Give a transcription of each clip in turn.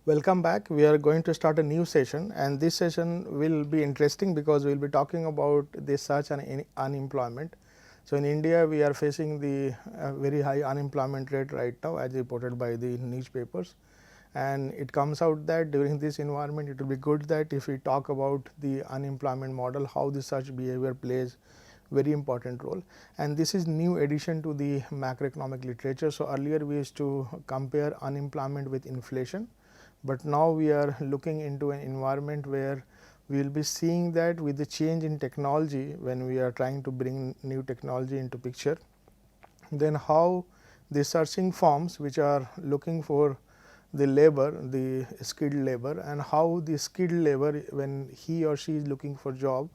Welcome back. We are going to start a new session, and this session will be interesting because we will be talking about the search and unemployment. So, in India we are facing the very high unemployment rate right now as reported by the newspapers, and it comes out that during this environment it will be good that if we talk about the unemployment model, how the search behavior plays very important role, and this is new addition to the macroeconomic literature. So, earlier we used to compare unemployment with inflation, but now we are looking into an environment where we will be seeing that with the change in technology, when we are trying to bring new technology into picture, then how the searching firms which are looking for the labor, the skilled labor, and how the skilled labor, when he or she is looking for job,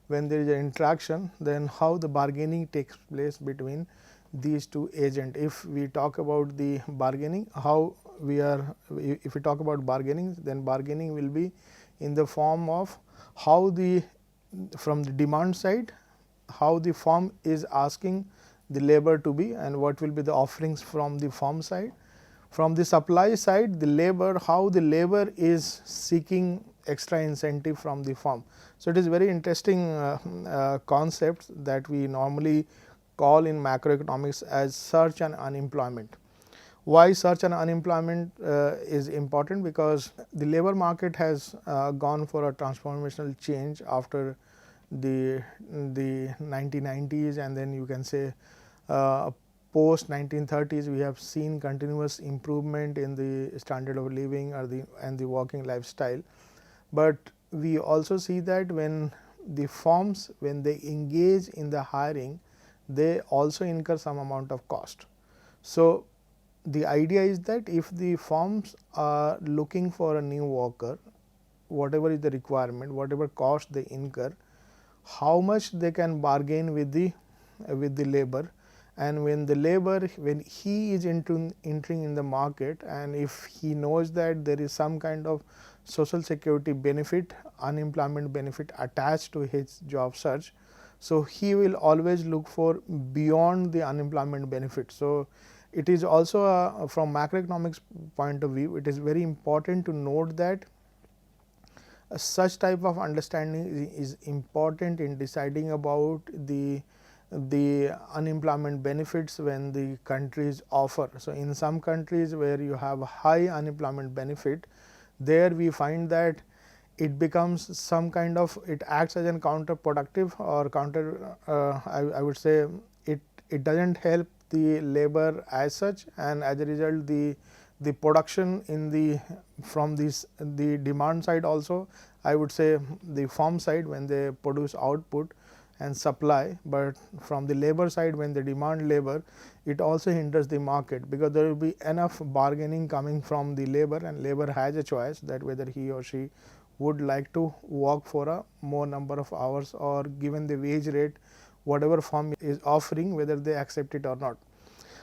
when there is an interaction, then how the bargaining takes place between these two agents. If we talk about the bargaining, how we are, if we talk about bargaining, then bargaining will be in the form of how the from the demand side, how the firm is asking the labor to be and what will be the offerings from the firm side. From the supply side, the labor, how the labor is seeking extra incentive from the firm. So, it is very interesting concepts that we normally call in macroeconomics as search and unemployment. Why search and unemployment is important? Because the labor market has gone for a transformational change after the 1990s, and then you can say post 1930s we have seen continuous improvement in the standard of living or the working lifestyle. But we also see that when the firms, when they engage in the hiring, they also incur some amount of cost. So, the idea is that if the firms are looking for a new worker, whatever is the requirement, whatever cost they incur, how much they can bargain with the labor, and when the labor, when he is entering in the market, and if he knows that there is some kind of social security benefit, unemployment benefit attached to his job search, so he will always look for beyond the unemployment benefit. So, it is also from macroeconomics point of view, it is very important to note that such type of understanding is important in deciding about the unemployment benefits when the countries offer. So, in some countries where you have high unemployment benefit, there we find that it becomes some kind of, it acts as a counterproductive or counter I would say it does not help the labor as such, and as a result the production in the from this the demand side also, I would say the firm side when they produce output and supply, but from the labor side when they demand labor, it also hinders the market, because there will be enough bargaining coming from the labor, and labor has a choice that whether he or she would like to work for a more number of hours, or given the wage rate whatever firm is offering, whether they accept it or not.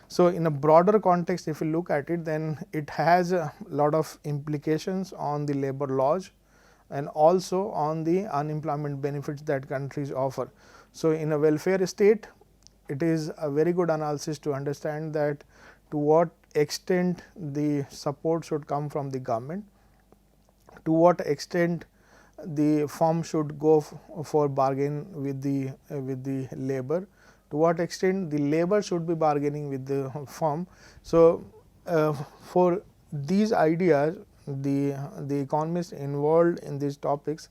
So, in a broader context, if you look at it, then it has a lot of implications on the labor laws and also on the unemployment benefits that countries offer. So, in a welfare state, it is a very good analysis to understand that to what extent the support should come from the government, to what extent the firm should go for bargain with the labor, to what extent the labor should be bargaining with the firm. So, for these ideas, the economists involved in these topics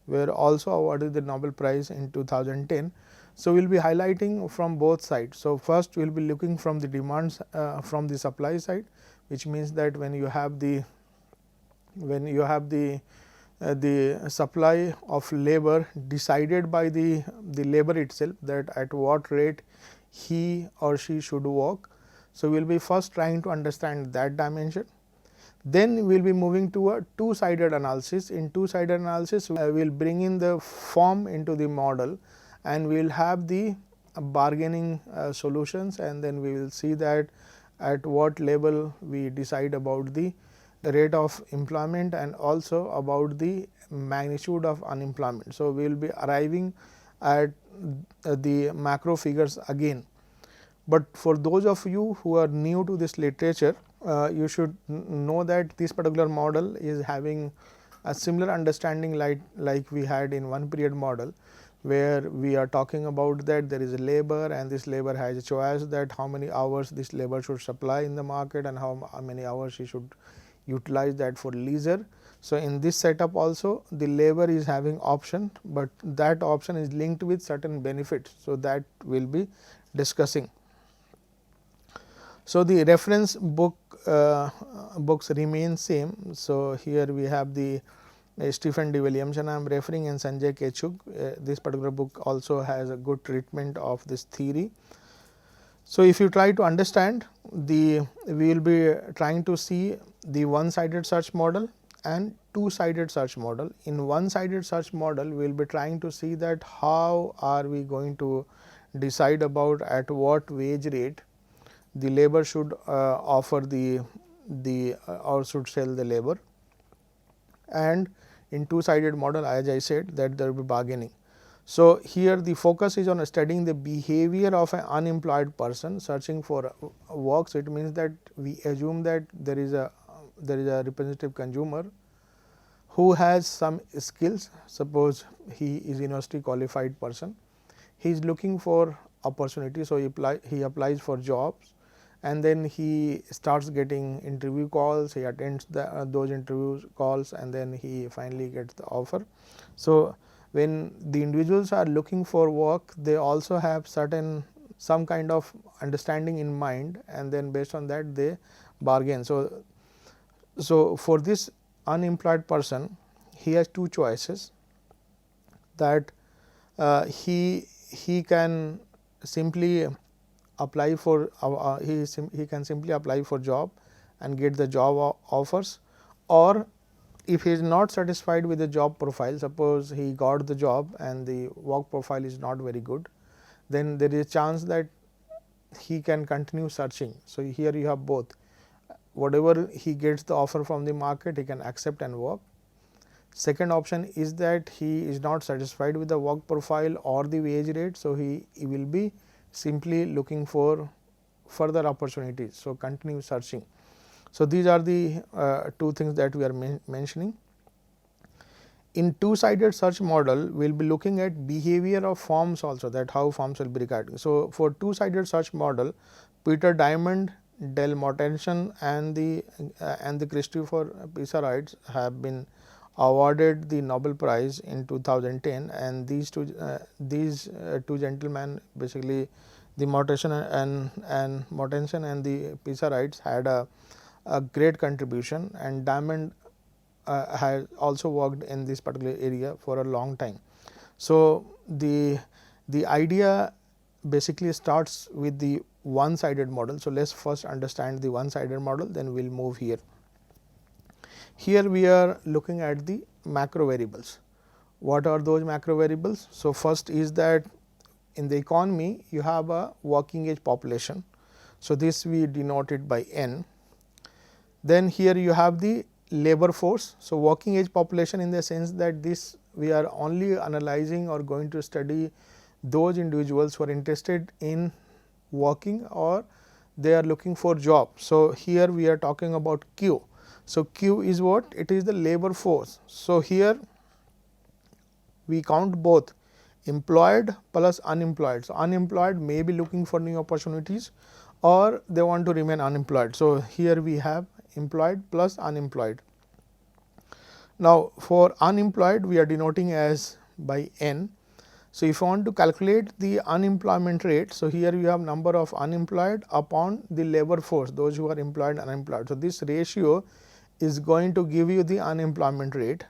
were also awarded the Nobel Prize in 2010. So, we will be highlighting from both sides. So, first we will be looking from the demands from the supply side, which means that when you have the supply of labor decided by the labor itself, that at what rate he or she should work. So, we will be first trying to understand that dimension. Then we will be moving to a two-sided analysis. In two-sided analysis, we will bring in the firm into the model, and we will have the bargaining solutions, and then we will see that at what level we decide about the rate of employment and also about the magnitude of unemployment. So, we will be arriving at the macro figures again. But for those of you who are new to this literature, you should know that this particular model is having a similar understanding like we had in one period model, where we are talking about that there is a labor and this labor has a choice that how many hours this labor should supply in the market and how many hours he should utilize that for leisure. So, in this setup also the labor is having option, but that option is linked with certain benefits. So, that we will be discussing. So, the reference books remain same. So, here we have the Stephen D. Williamson I am referring and Sanjay Kechuk. This particular book also has a good treatment of this theory. So, if you try to understand we will be trying to see the one sided search model and two sided search model. In one sided search model, we will be trying to see that how are we going to decide about at what wage rate the labor should offer or should sell the labor. And in two sided model, as I said, that there will be bargaining. So, here the focus is on studying the behavior of an unemployed person searching for work. So, it means that we assume that there is a representative consumer who has some skills. Suppose he is university qualified person, he is looking for opportunity. So, he applies for jobs and then he starts getting interview calls, he attends those interview calls and then he finally gets the offer. So, when the individuals are looking for work, they also have some kind of understanding in mind and then based on that they bargain. So, for this unemployed person, he has two choices, that he can simply apply for he can simply apply for job and get the job offers, or if he is not satisfied with the job profile, suppose he got the job and the work profile is not very good, then there is a chance that he can continue searching. So, here you have both, whatever he gets the offer from the market he can accept and work. Second option is that he is not satisfied with the work profile or the wage rate. So, he will be simply looking for further opportunities. So, continue searching. So, these are the two things that we are mentioning. In two sided search model, we will be looking at behavior of firms also, that how firms will be regarding. So, for two sided search model, Peter Diamond, Del Mortensen and the Christopher Pissarides have been awarded the Nobel Prize in 2010, and these two gentlemen, basically the Mortensen and the Pissarides had a great contribution, and Diamond has also worked in this particular area for a long time. So, the idea basically starts with the one sided model. So, let us first understand the one sided model, then we will move here. Here we are looking at the macro variables. What are those macro variables? So, first is that in the economy you have a working age population. So, this we denote it by N. Then here you have the labor force. So, working age population in the sense that this we are only analyzing or going to study those individuals who are interested in working or they are looking for job. So, here we are talking about Q. So, Q is what? It is the labor force. So, here we count both employed plus unemployed. So, unemployed may be looking for new opportunities or they want to remain unemployed. So, here we have employed plus unemployed. Now, for unemployed we are denoting as by N. So, if you want to calculate the unemployment rate, so here you have number of unemployed upon the labor force, those who are employed and unemployed. So, this ratio is going to give you the unemployment rate.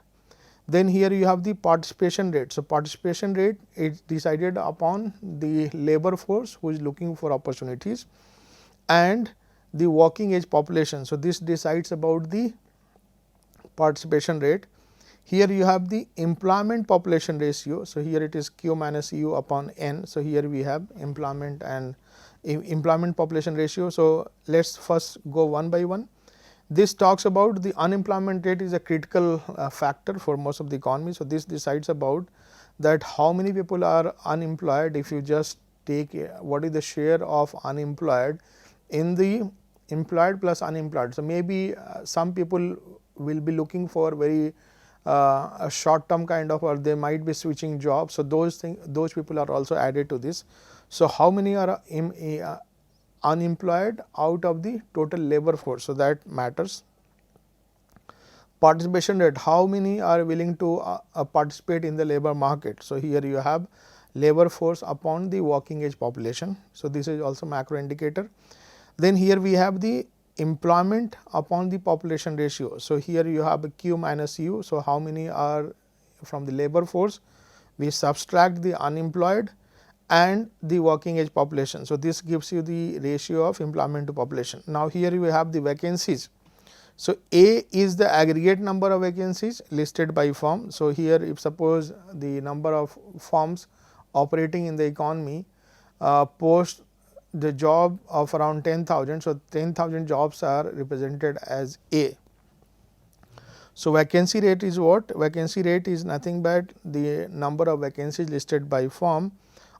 Then here you have the participation rate. So, participation rate is decided upon the labor force who is looking for opportunities and the working age population. So, this decides about the participation rate. Here you have the employment population ratio. So, here it is Q minus U upon N. So, here we have employment and employment population ratio. So, let us first go one by one. This talks about the unemployment rate is a critical factor for most of the economy. So, this decides about that how many people are unemployed if you just take what is the share of unemployed in the employed plus unemployed. So, maybe some people will be looking for very a short term kind of, or they might be switching jobs. So, those people are also added to this. So, how many are unemployed out of the total labor force? So, that matters. Participation rate, how many are willing to participate in the labor market. So, here you have labor force upon the working age population. So, this is also macro indicator. Then here we have the employment upon the population ratio. So, here you have Q minus U. So, how many are from the labor force? We subtract the unemployed and the working age population. So, this gives you the ratio of employment to population. Now, here you have the vacancies. So, A is the aggregate number of vacancies listed by firm. So, here if suppose the number of firms operating in the economy post the job of around 10,000. So, 10,000 jobs are represented as A. So, vacancy rate is what? Vacancy rate is nothing but the number of vacancies listed by firm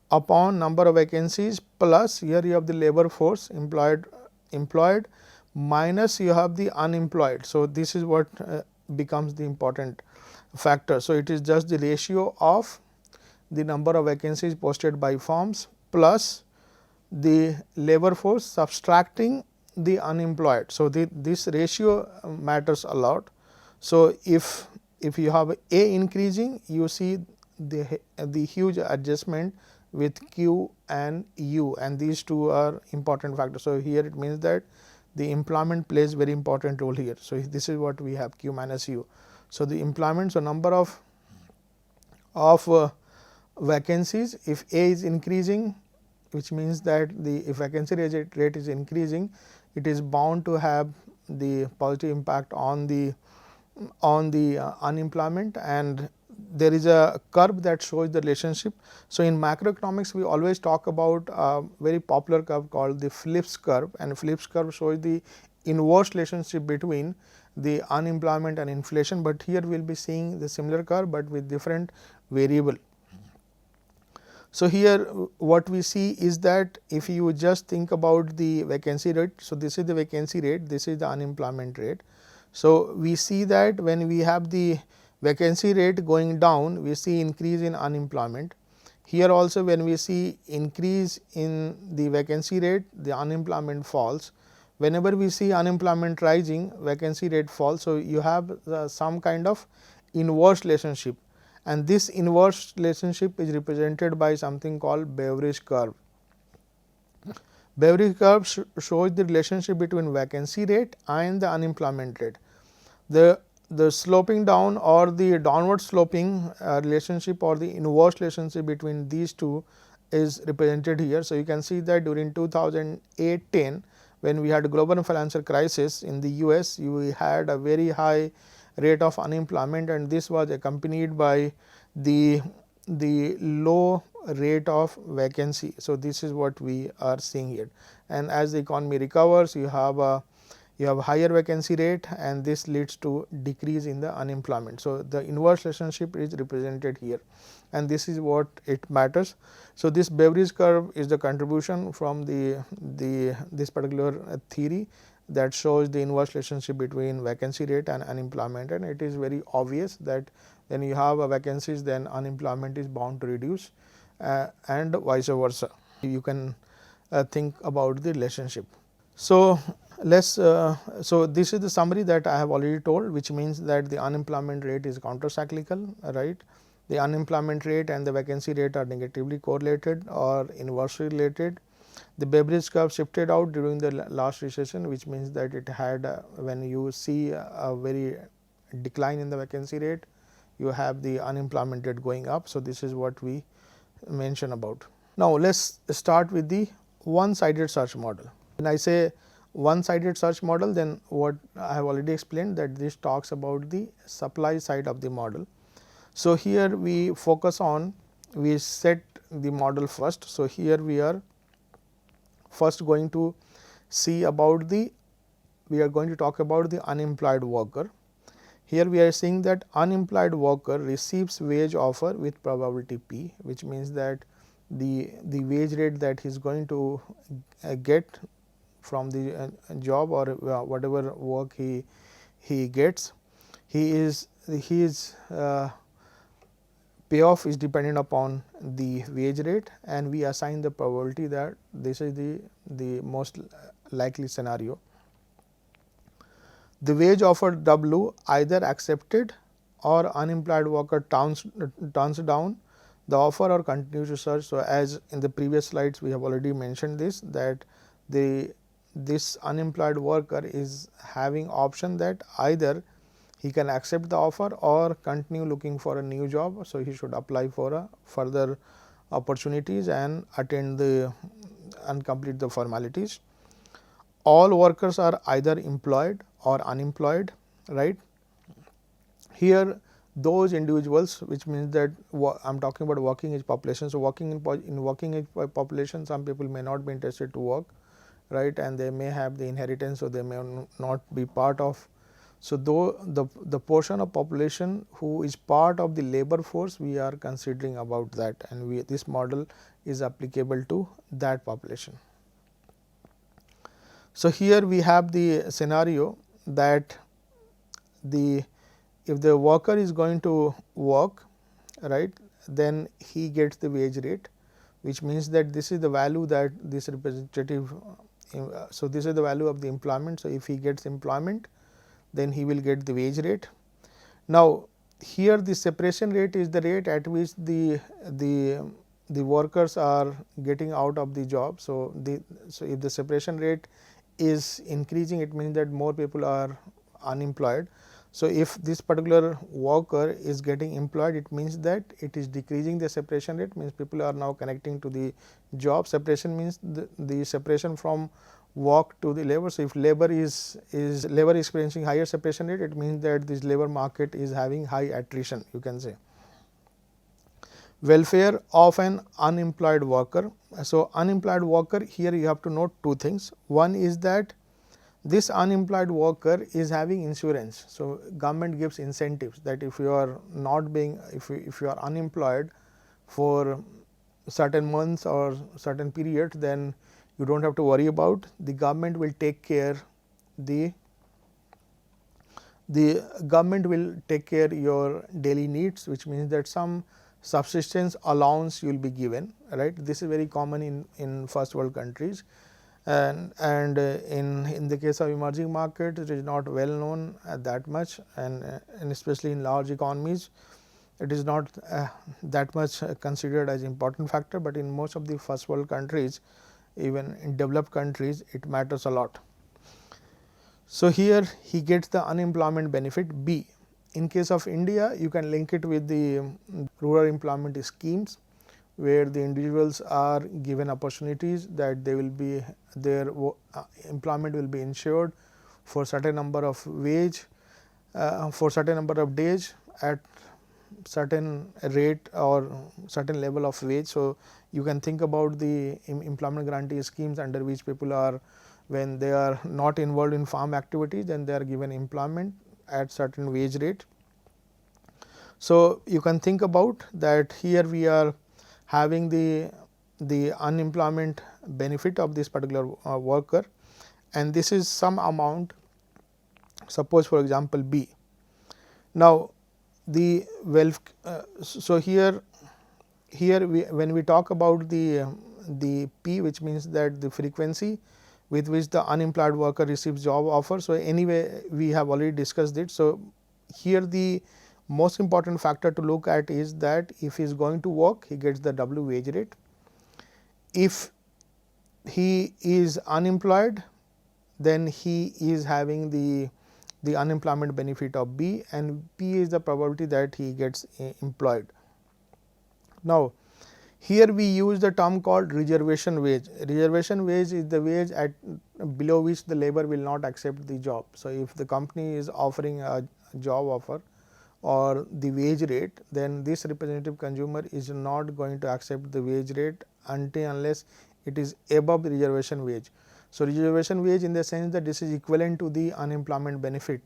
upon number of vacancies plus here you have the labor force employed minus you have the unemployed. So, this is what becomes the important factor. So, it is just the ratio of the number of vacancies posted by firms plus the labor force subtracting the unemployed. So, this ratio matters a lot. So, if you have A increasing, you see the huge adjustment with Q and U, and these two are important factors. So, here it means that the employment plays very important role here. So, this is what we have Q minus U. So, the employment, so number of vacancies, if A is increasing, which means that if vacancy rate is increasing, it is bound to have the positive impact on the unemployment, and there is a curve that shows the relationship. So, in macroeconomics we always talk about a very popular curve called the Phillips curve, and Phillips curve shows the inverse relationship between the unemployment and inflation, but here we will be seeing the similar curve, but with different variable. So, here what we see is that if you just think about the vacancy rate. So, this is the vacancy rate, this is the unemployment rate. So, we see that when we have the vacancy rate going down, we see increase in unemployment. Here also when we see increase in the vacancy rate, the unemployment falls. Whenever we see unemployment rising, vacancy rate falls. So, you have some kind of inverse relationship, and this inverse relationship is represented by something called Beveridge curve. Beveridge curve shows the relationship between vacancy rate and the unemployment rate. The sloping down or the downward sloping relationship or the inverse relationship between these two is represented here. So, you can see that during 2008-10, when we had global financial crisis in the US, we had a very high rate of unemployment, and this was accompanied by the low rate of vacancy. So, this is what we are seeing here, and as the economy recovers, you have higher vacancy rate, and this leads to decrease in the unemployment. So, the inverse relationship is represented here, and this is what it matters. So, this Beveridge curve is the contribution from this particular theory that shows the inverse relationship between vacancy rate and unemployment, and it is very obvious that when you have a vacancies, then unemployment is bound to reduce and vice versa. You can think about the relationship. So, so this is the summary that I have already told, which means that the unemployment rate is countercyclical, right. The unemployment rate and the vacancy rate are negatively correlated or inversely related. The Beveridge curve shifted out during the last recession, which means that it had when you see a very decline in the vacancy rate, you have the unemployment rate going up. So, this is what we mention about. Now, let us start with the one-sided search model. When I say one-sided search model, then what I have already explained, that this talks about the supply side of the model. So, here we focus on, we set the model first. So, here we are first going to see about we are going to talk about the unemployed worker. Here we are seeing that unemployed worker receives wage offer with probability P, which means that the wage rate that he is going to get from the job or whatever work he gets. His payoff is dependent upon the wage rate, and we assign the probability that this is the most likely scenario. The wage offer W either accepted or unemployed worker turns down the offer or continues to search. So, as in the previous slides we have already mentioned that this unemployed worker is having option that either he can accept the offer or continue looking for a new job. So, he should apply for a further opportunities and attend and complete the formalities. All workers are either employed or unemployed, right. Here those individuals, which means that I am talking about working age population. So, in working age population, some people may not be interested to work, right, and they may have the inheritance, so they may not be part of. So, though the portion of population who is part of the labor force, we are considering about that, and this model is applicable to that population. So, here we have the scenario that if the worker is going to work, right, then he gets the wage rate, which means that this is the value that this representative. So, this is the value of the employment. So, if he gets employment, then he will get the wage rate. Now, here the separation rate is the rate at which the workers are getting out of the job. So, if the separation rate is increasing, it means that more people are unemployed. So, if this particular worker is getting employed, it means that it is decreasing the separation rate, means people are now connecting to the job. Separation means the separation from work to the labor. So, if labor is experiencing higher separation rate, it means that this labor market is having high attrition, you can say. Welfare of an unemployed worker. So, unemployed worker, here you have to note two things. One is that this unemployed worker is having insurance. So, government gives incentives that if you are not being, if you are unemployed for certain months or certain period, then you do not have to worry about. The government will take care government will take care your daily needs, which means that some subsistence allowance you will be given, right. This is very common in first world countries, and in the case of emerging market, it is not well known that much, and especially in large economies, it is not that much considered as important factor, but in most of the first world countries, even in developed countries, it matters a lot. So, here he gets the unemployment benefit B. In case of India, you can link it with the rural employment schemes, where the individuals are given opportunities that they will be their employment will be insured for certain number of wage, for certain number of days at certain rate or certain level of wage. So, you can think about the employment guarantee schemes under which people are, when they are not involved in farm activities, then they are given employment at certain wage rate. So, you can think about that here we are having the unemployment benefit of this particular worker, and this is some amount, suppose for example B. Now, the so here when we talk about the P, which means that the frequency with which the unemployed worker receives job offer. So, anyway we have already discussed it. So, here the most important factor to look at is that if he is going to work, he gets the W wage rate. If he is unemployed, then he is having the unemployment benefit of B, and P is the probability that he gets employed. Now, here we use the term called reservation wage. Reservation wage is the wage at below which the labor will not accept the job. So, if the company is offering a job offer or the wage rate, then this representative consumer is not going to accept the wage rate until unless it is above the reservation wage. So, reservation wage in the sense that this is equivalent to the unemployment benefit,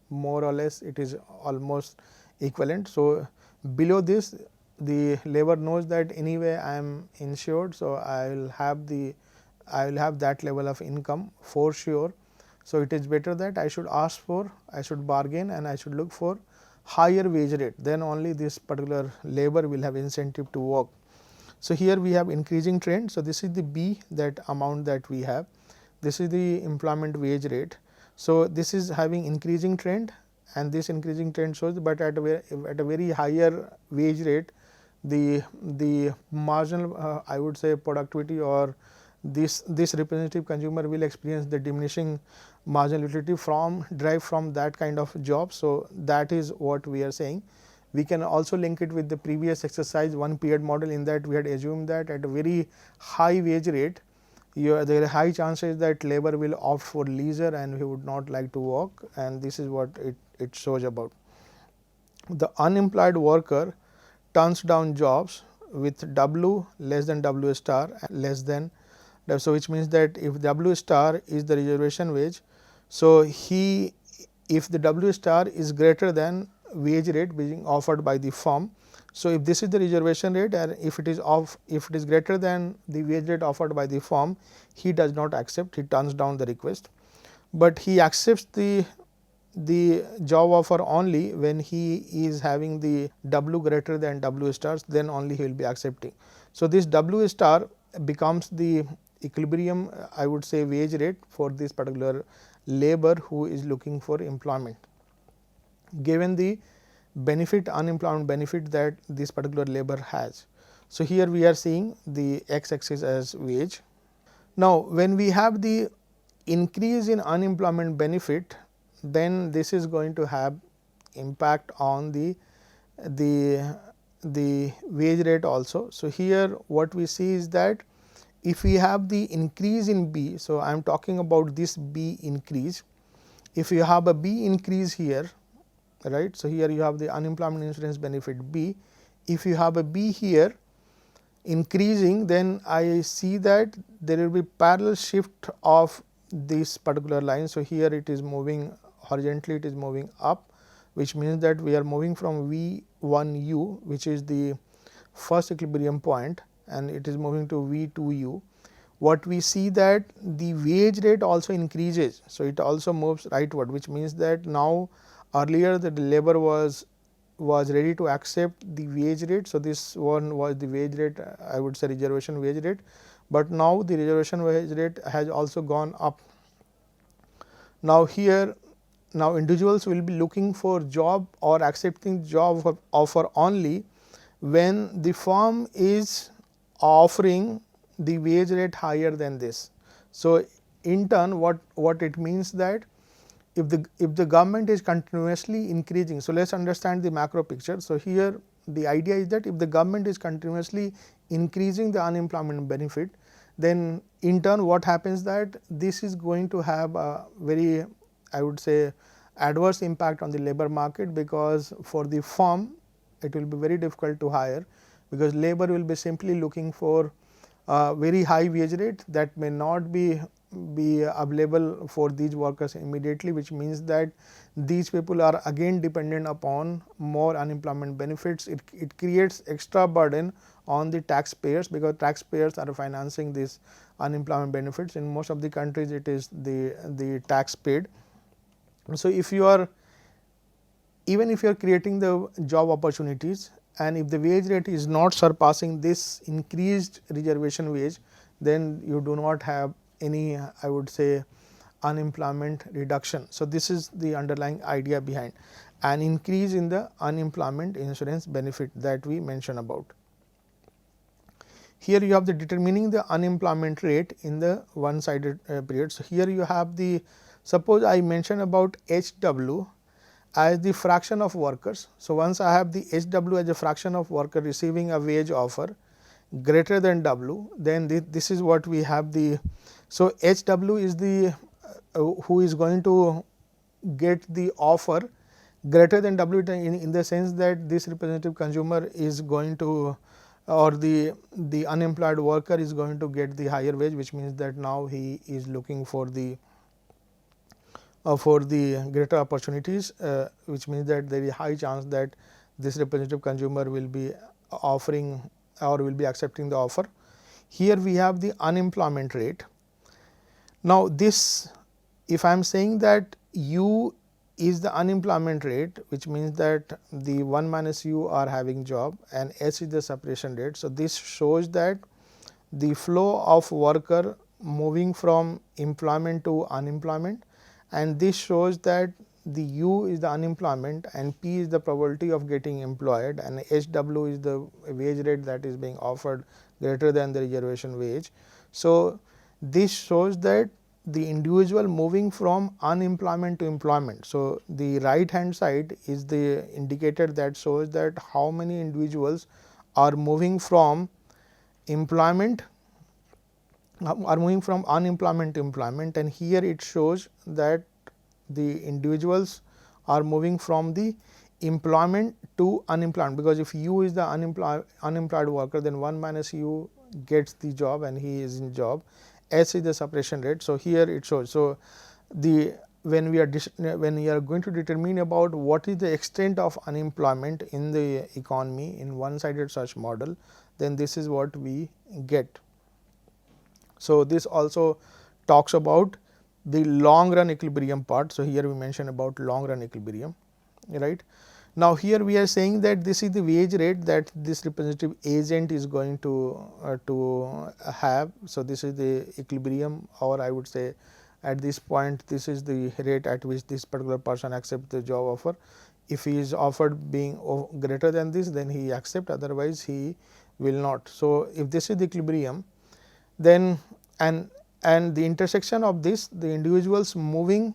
more or less it is almost equivalent. So, below this the labor knows that anyway I am insured. So, I will have the I will have that level of income for sure. So, it is better that I should ask for, I should bargain and I should look for higher wage rate, then only this particular labor will have incentive to work. So, here we have increasing trend. So, this is the B, that amount that we have, this is the employment wage rate. So, this is having increasing trend and this increasing trend shows, but at a very higher wage rate, the marginal I would say productivity or this representative consumer will experience the diminishing marginal utility from derived from that kind of job. So, that is what we are saying. We can also link it with the previous exercise one period model, in that we had assumed that at a very high wage rate there are high chances that labor will opt for leisure and he would not like to work, and this is what it shows about. The unemployed worker turns down jobs with W less than W star less than. So, which means that if W star is the reservation wage, so if the W star is greater than wage rate being offered by the firm. So, if this is the reservation rate and if it is greater than the wage rate offered by the firm, he does not accept, he turns down the request, but he accepts the job offer only when he is having the W greater than W stars, then only he will be accepting. So, this W star becomes the equilibrium I would say wage rate for this particular labor who is looking for employment, given the benefit, unemployment benefit that this particular labor has. So, here we are seeing the x axis as wage. Now, when we have the increase in unemployment benefit, then this is going to have impact on the wage rate also. So, here what we see is that if we have the increase in B, so I am talking about this B increase. If you have a B increase here, right. So, here you have the unemployment insurance benefit B. If you have a B here increasing, then I see that there will be parallel shift of this particular line. So, here it is moving horizontally, it is moving up, which means that we are moving from V1u, which is the first equilibrium point, and it is moving to V2u. What we see that the wage rate also increases. So, it also moves rightward, which means that now earlier the labor was ready to accept the wage rate. So, this one was the wage rate, I would say reservation wage rate, but now the reservation wage rate has also gone up. Now, here now individuals will be looking for job or accepting job offer only when the firm is offering the wage rate higher than this. So, in turn what it means that if the government is continuously increasing. So, let us understand the macro picture. So, here the idea is that if the government is continuously increasing the unemployment benefit, then in turn what happens that this is going to have a very, I would say, adverse impact on the labor market, because for the firm it will be very difficult to hire, because labor will be simply looking for very high wage rate that may not be available for these workers immediately, which means that these people are again dependent upon more unemployment benefits. It creates extra burden on the taxpayers, because taxpayers are financing these unemployment benefits. In most of the countries it is the tax paid. So, if you are, even if you are creating the job opportunities and if the wage rate is not surpassing this increased reservation wage, then you do not have any, I would say, unemployment reduction. So, this is the underlying idea behind an increase in the unemployment insurance benefit that we mentioned about. Here you have the determining the unemployment rate in the one sided period. So, here you have the, suppose I mentioned about HW as the fraction of workers. So, once I have the HW as a fraction of worker receiving a wage offer greater than W, then this is what we have the. So, HW is the who is going to get the offer greater than W in the sense that this representative consumer is going to, or the unemployed worker is going to get the higher wage, which means that now he is looking for the greater opportunities, which means that there is high chance that this representative consumer will be offering or will be accepting the offer. Here we have the unemployment rate. Now, this, if I am saying that u is the unemployment rate, which means that the 1 minus u are having job and s is the separation rate. So, this shows that the flow of worker moving from employment to unemployment, and this shows that the u is the unemployment and p is the probability of getting employed, and hw is the wage rate that is being offered greater than the reservation wage. So, this shows that the individual moving from unemployment to employment. So, the right hand side is the indicator that shows that how many individuals are moving from employment are moving from unemployment to employment, and here it shows that the individuals are moving from the employment to unemployment, because if u is the unemployed worker, then 1 minus u gets the job and he is in job, s is the separation rate. So, here it shows. So, the when we are going to determine about what is the extent of unemployment in the economy in one sided such model, then this is what we get. So, this also talks about the long run equilibrium part. So, here we mention about long run equilibrium, right. Now, here we are saying that this is the wage rate that this representative agent is going to have. So, this is the equilibrium, or I would say at this point this is the rate at which this particular person accepts the job offer. If he is offered being greater than this, then he accept, otherwise he will not. So, if this is the equilibrium, then and the intersection of this, the individuals moving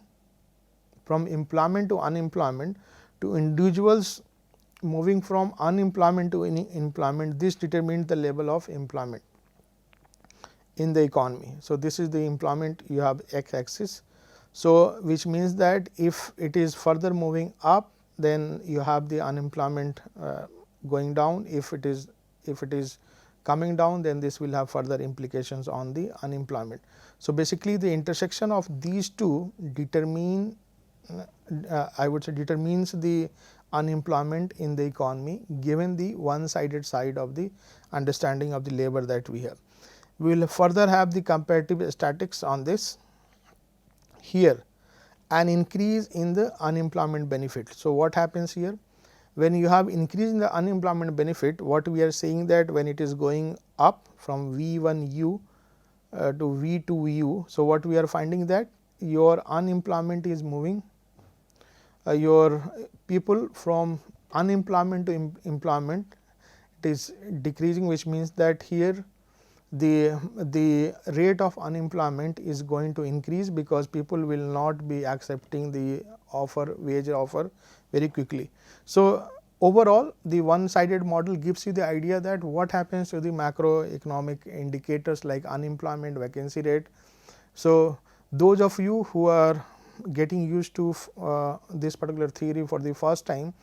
from employment to unemployment to individuals moving from unemployment to employment, this determines the level of employment in the economy. So, this is the employment, you have x axis. So, which means that if it is further moving up, then you have the unemployment going down. If it is coming down, then this will have further implications on the unemployment. So, basically the intersection of these two determine I would say determines the unemployment in the economy, given the one sided side of the understanding of the labor that we have. We will further have the comparative statistics on this. Here an increase in the unemployment benefit. So, what happens here? When you have increase in the unemployment benefit, what we are saying that when it is going up from V1U to V2U. So, what we are finding that your unemployment is moving, your people from unemployment to employment, it is decreasing, which means that here the rate of unemployment is going to increase, because people will not be accepting the wage offer very quickly. So, overall the one sided model gives you the idea that what happens to the macroeconomic indicators like unemployment, vacancy rate. So, those of you who are getting used to this particular theory for the first time,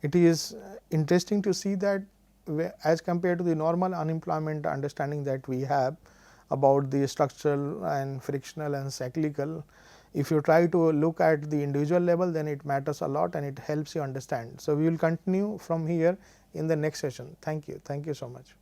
it is interesting to see that as compared to the normal unemployment understanding that we have about the structural and frictional and cyclical, if you try to look at the individual level, then it matters a lot and it helps you understand. So, we will continue from here in the next session. Thank you so much.